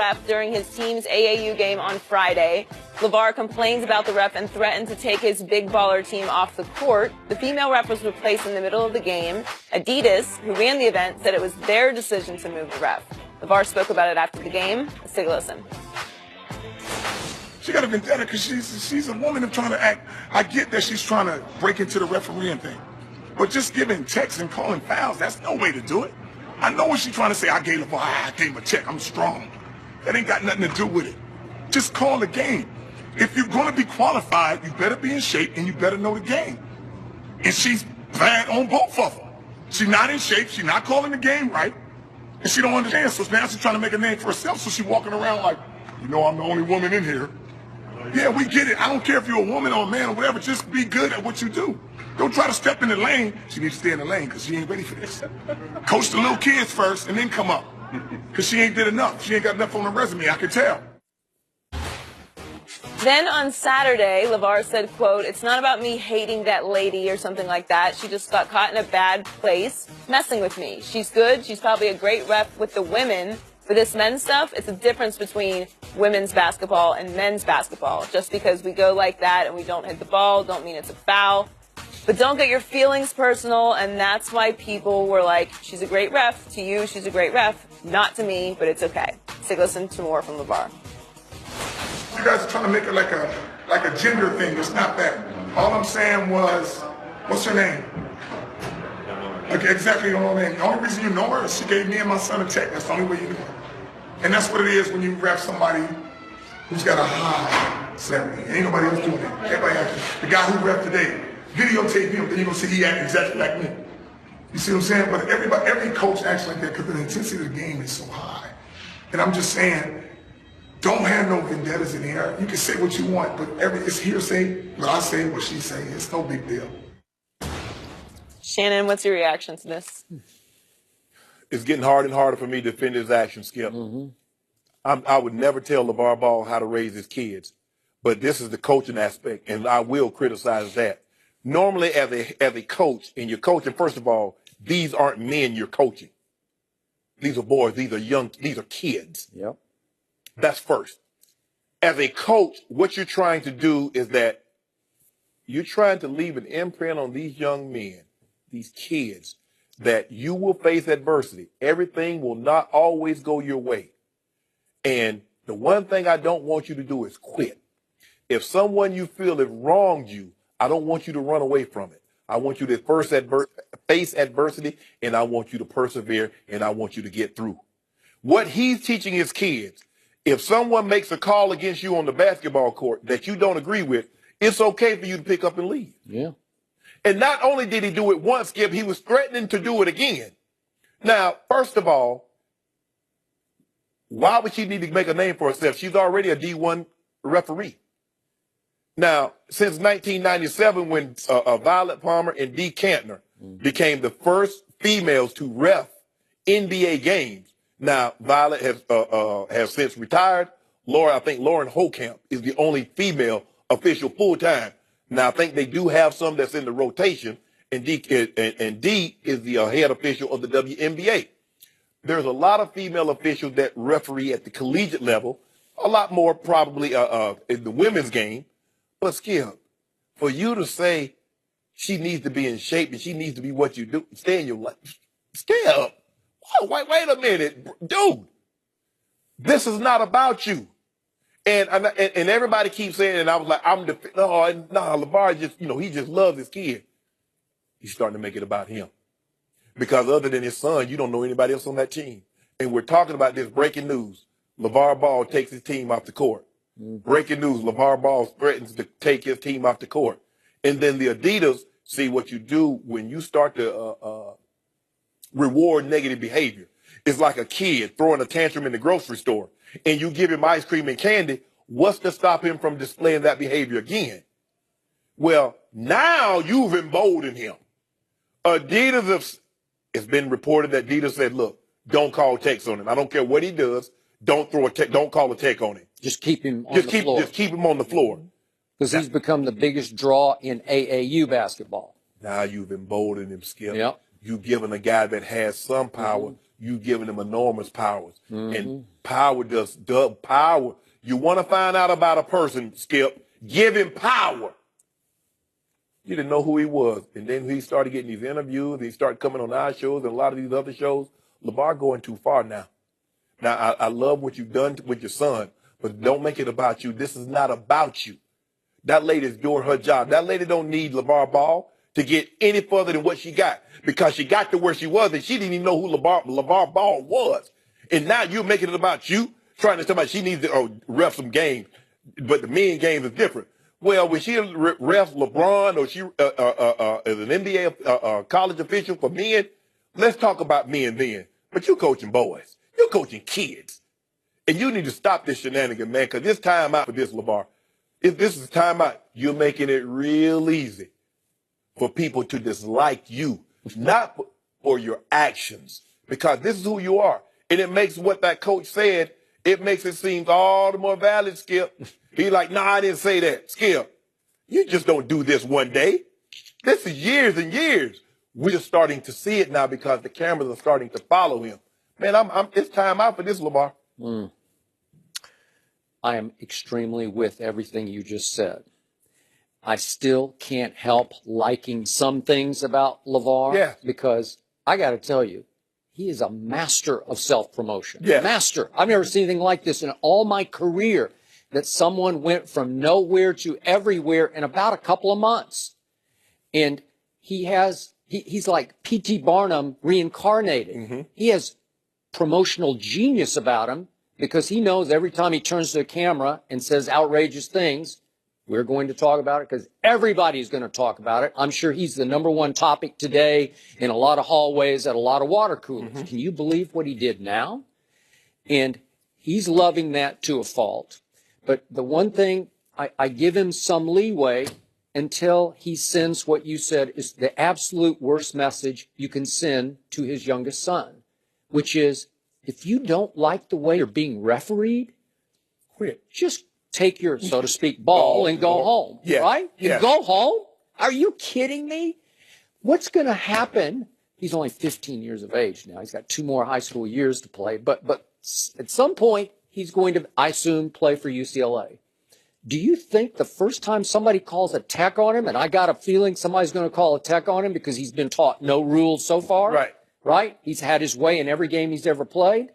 Ref during his team's AAU game on Friday. LaVar complains about the ref and threatened to take his big baller team off the court. The female ref was replaced in the middle of the game. Adidas, who ran the event, said it was their decision to move the ref. LaVar spoke about it after the game. Let's take a listen. She got a vendetta because she's a woman and trying to act. I get that she's trying to break into the refereeing thing. But just giving texts and calling fouls, that's no way to do it. I know what she's trying to say. I gave him a check. I'm strong. That ain't got nothing to do with it. Just call the game. If you're going to be qualified, you better be in shape and you better know the game. And she's bad on both of them. She's not in shape. She's not calling the game right. And she don't understand. So now she's trying to make a name for herself. So she's walking around like, you know, I'm the only woman in here. Yeah, we get it. I don't care if you're a woman or a man or whatever. Just be good at what you do. Don't try to step in the lane. She needs to stay in the lane because she ain't ready for this. Coach the little kids first and then come up. Because she ain't did enough. She ain't got enough on her resume. I can tell. Then on Saturday, LaVar said, quote, "It's not about me hating that lady or something like that. She just got caught in a bad place messing with me. She's good. She's probably a great ref with the women. For this men's stuff, it's a difference between women's basketball and men's basketball. Just because we go like that and we don't hit the ball, don't mean it's a foul. But don't get your feelings personal, and that's why people were like, she's a great ref. To you, she's a great ref. Not to me, but it's okay." Let's take a listen to more from LaVar. You guys are trying to make it like a gender thing. It's not that. All I'm saying was, what's her name? Okay, exactly, you don't know her name. The only reason you know her is she gave me and my son a check. That's the only way you know her. And that's what it is when you ref somebody who's got a high celebrity. Ain't nobody else doing that. Everybody acting. The guy who ref today, videotape him, then you're going to see he act exactly like me. You see what I'm saying? But every coach acts like that because the intensity of the game is so high. And I'm just saying, don't have no vendettas in here. You can say what you want, but it's hearsay. What I say, what she say, it's no big deal. Shannon, what's your reaction to this? It's getting harder and harder for me to defend his action, Skip. I would never tell LaVar Ball how to raise his kids, but this is the coaching aspect, and I will criticize that. Normally, as a coach, and you're coaching, first of all, these aren't men you're coaching. These are boys. These are kids. Yep. That's first. As a coach, what you're trying to do is that you're trying to leave an imprint on these young men, these kids, that you will face adversity. Everything will not always go your way. And the one thing I don't want you to do is quit. If someone you feel have wronged you, I don't want you to run away from it. I want you to first face adversity, and I want you to persevere, and I want you to get through. What he's teaching his kids, if someone makes a call against you on the basketball court that you don't agree with, it's okay for you to pick up and leave. Yeah. And not only did he do it once, Skip, he was threatening to do it again. Now, first of all, why would she need to make a name for herself? She's already a D1 referee. Now, since 1997, when Violet Palmer and Dee Kantner became the first females to ref NBA games. Now, Violet has since retired. I think Lauren Hokamp is the only female official full-time. Now, I think they do have some that's in the rotation, and Dee is the head official of the WNBA. There's a lot of female officials that referee at the collegiate level, a lot more probably in the women's game. But Skip, for you to say she needs to be in shape and she needs to be what you do, stay in your life. Skip, wait a minute, dude. This is not about you. And everybody keeps saying, and I was like, LaVar just, he just loves his kid. He's starting to make it about him. Because other than his son, you don't know anybody else on that team. And we're talking about this breaking news. LaVar Ball takes his team off the court. Breaking news, LaVar Ball threatens to take his team off the court. And then the Adidas see what you do when you start to reward negative behavior. It's like a kid throwing a tantrum in the grocery store, and you give him ice cream and candy. What's to stop him from displaying that behavior again? Well, now you've emboldened him. It's been reported that Adidas said, look, don't call techs on him. I don't care what he does. Don't call a tech on him. Just keep him on the floor. Just keep him on the floor. Because he's become the biggest draw in AAU basketball. Now you've emboldened him, Skip. Yep. You've given a guy that has some power you giving them enormous powers. And power does power. You want to find out about a person, Skip, give him power. You didn't know who he was. And then he started getting these interviews, and he started coming on our shows and a lot of these other shows. LaVar going too far now. Now, I love what you've done with your son, but don't make it about you. This is not about you. That lady's doing her job. That lady don't need LaVar Ball to get any further than what she got, because she got to where she was and she didn't even know who LaVar Ball was. And now you're making it about you, trying to tell me she needs to ref some games, but the men game is different. Well, when she ref LeBron or she is an NBA college official for men, let's talk about men then. But you're coaching boys. You're coaching kids. And you need to stop this shenanigan, man, because it's time out for this, LaVar. If this is time out, you're making it real easy for people to dislike you, not for your actions, because this is who you are. And it makes what that coach said, it makes it seem all the more valid, Skip. He's like, nah, I didn't say that. Skip, you just don't do this one day. This is years and years. We're starting to see it now because the cameras are starting to follow him. Man, it's time out for this, LaVar. I am extremely with everything you just said. I still can't help liking some things about LaVar because I got to tell you, he is a master of self-promotion. Master. I've never seen anything like this in all my career, that someone went from nowhere to everywhere in about a couple of months. And he's like P.T. Barnum reincarnated. He has promotional genius about him, because he knows every time he turns to the camera and says outrageous things, we're going to talk about it, because everybody's going to talk about it. I'm sure he's the #1 topic today in a lot of hallways at a lot of water coolers. Can you believe what he did now? And he's loving that to a fault. But the one thing, I give him some leeway until he sends what you said is the absolute worst message you can send to his youngest son, which is, if you don't like the way you're being refereed, quit. Just take your, so to speak, ball and go home, right? You go home? Are you kidding me? What's going to happen? He's only 15 years of age now. He's got 2 more high school years to play. But at some point, he's going to, I assume, play for UCLA. Do you think the first time somebody calls a tech on him, and I got a feeling somebody's going to call a tech on him because he's been taught no rules so far, right? He's had his way in every game he's ever played.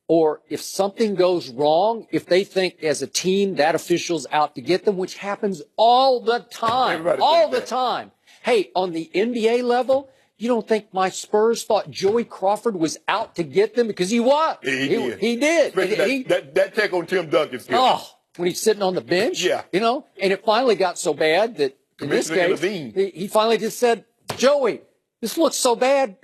Or if something goes wrong, if they think as a team that official's out to get them, which happens all the time, time. Hey, on the NBA level, you don't think my Spurs thought Joey Crawford was out to get them? Because he was. He did. That take on Tim Duncan. When he's sitting on the bench, you know, and it finally got so bad that in this case, he finally just said, Joey, this looks so bad.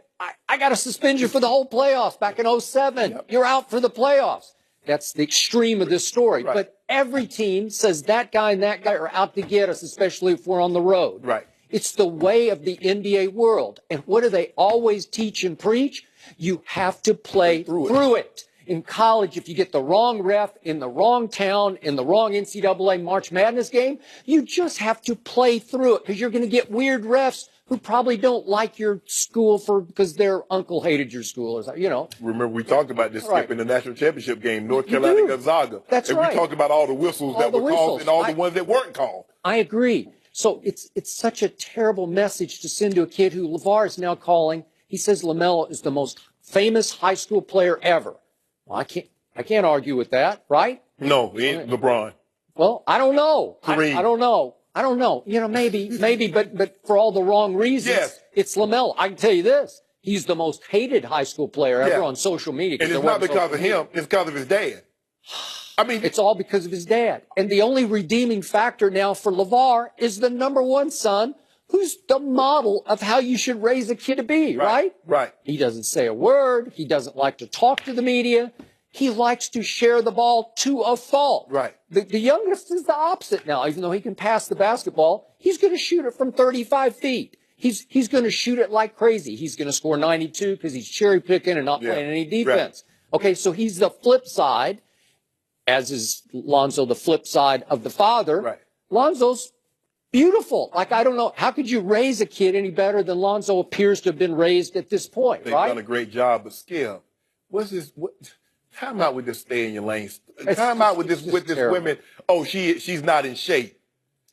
I got to suspend you for the whole playoffs back in 2007. You're out for the playoffs. That's the extreme of this story. But every team says that guy and that guy are out to get us, especially if we're on the road. It's the way of the NBA world. And what do they always teach and preach? You have to play through it. In college, if you get the wrong ref in the wrong town, in the wrong NCAA March Madness game, you just have to play through it, because you're going to get weird refs who probably don't like your school because their uncle hated your school, or you know. Remember, we talked about this Skip in the national championship game, North Carolina Gonzaga. That's and right. We talked about all the whistles that were called and all the ones that weren't called. I agree. So it's such a terrible message to send to a kid who LaVar is now calling. He says LaMelo is the most famous high school player ever. Well, I can't argue with that, right? No, he ain't LeBron. Well, I don't know. Kareem. I don't know. You know, maybe, but for all the wrong reasons, it's LaMelo. I can tell you this. He's the most hated high school player ever on social media. And it's not because of him. It's because of his dad. I mean, it's all because of his dad. And the only redeeming factor now for LaVar is the #1 son, who's the model of how you should raise a kid to be, right? He doesn't say a word. He doesn't like to talk to the media. He likes to share the ball to a fault. The youngest is the opposite now. Even though he can pass the basketball, he's going to shoot it from 35 feet. He's going to shoot it like crazy. He's going to score 92 because he's cherry picking and not playing any defense. Okay, so he's the flip side, as is Lonzo the flip side of the father. Lonzo's beautiful. Like, I don't know. How could you raise a kid any better than Lonzo appears to have been raised at this point, They've done a great job, but Skip, what's this? Time out with this stay in your lane. Time out with this women. Oh, she's not in shape.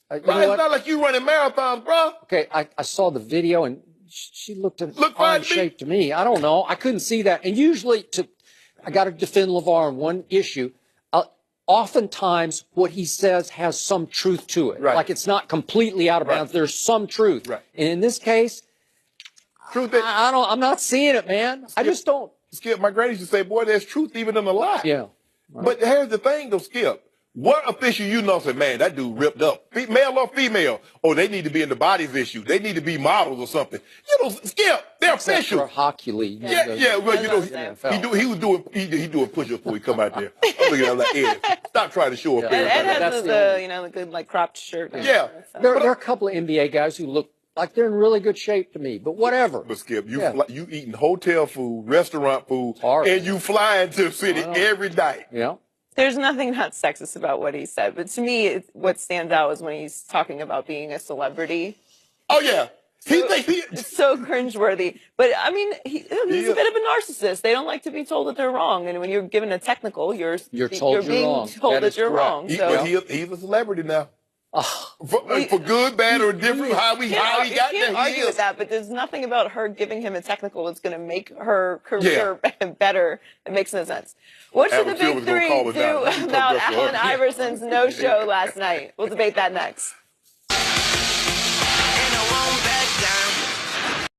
Bro, it's not like you running marathons, bro. Okay, I saw the video and she looked fine shape to me. I don't know. I couldn't see that. And usually, I got to defend LaVar on one issue. Oftentimes, what he says has some truth to it. Right. Like it's not completely out of bounds. Right. There's some truth. Right. And in this case, I'm not seeing it, man. Skip, I just don't. Skip, my granny used to say, boy, there's truth even in a lie. Yeah. Right. But here's the thing, though, Skip. What official you know said, man, that dude ripped up, male or female? Oh, they need to be in the bodies issue. They need to be models or something. You know, Skip, they're official. For hockey league. Yeah. Well, you know, he was doing push-ups before he come out there. I'm looking at like, Ed, stop trying to show up there. Ed has the good like cropped shirt. Yeah. There are a couple of NBA guys who look like they're in really good shape to me, but whatever. But Skip, you eating hotel food, restaurant food, and you flying to the city every night. Yeah. There's nothing not sexist about what he said, but to me, what stands out is when he's talking about being a celebrity. Oh, yeah. It's so cringeworthy. But, I mean, he's a bit of a narcissist. They don't like to be told that they're wrong. And when you're given a technical, you're being wrong. told that you're wrong. So. He's a celebrity now. For good, bad, or different, how he got there. You can't argue with that, but there's nothing about her giving him a technical that's going to make her career better. It makes no sense. What should the big three do about Allen Iverson's no-show last night? We'll debate that next.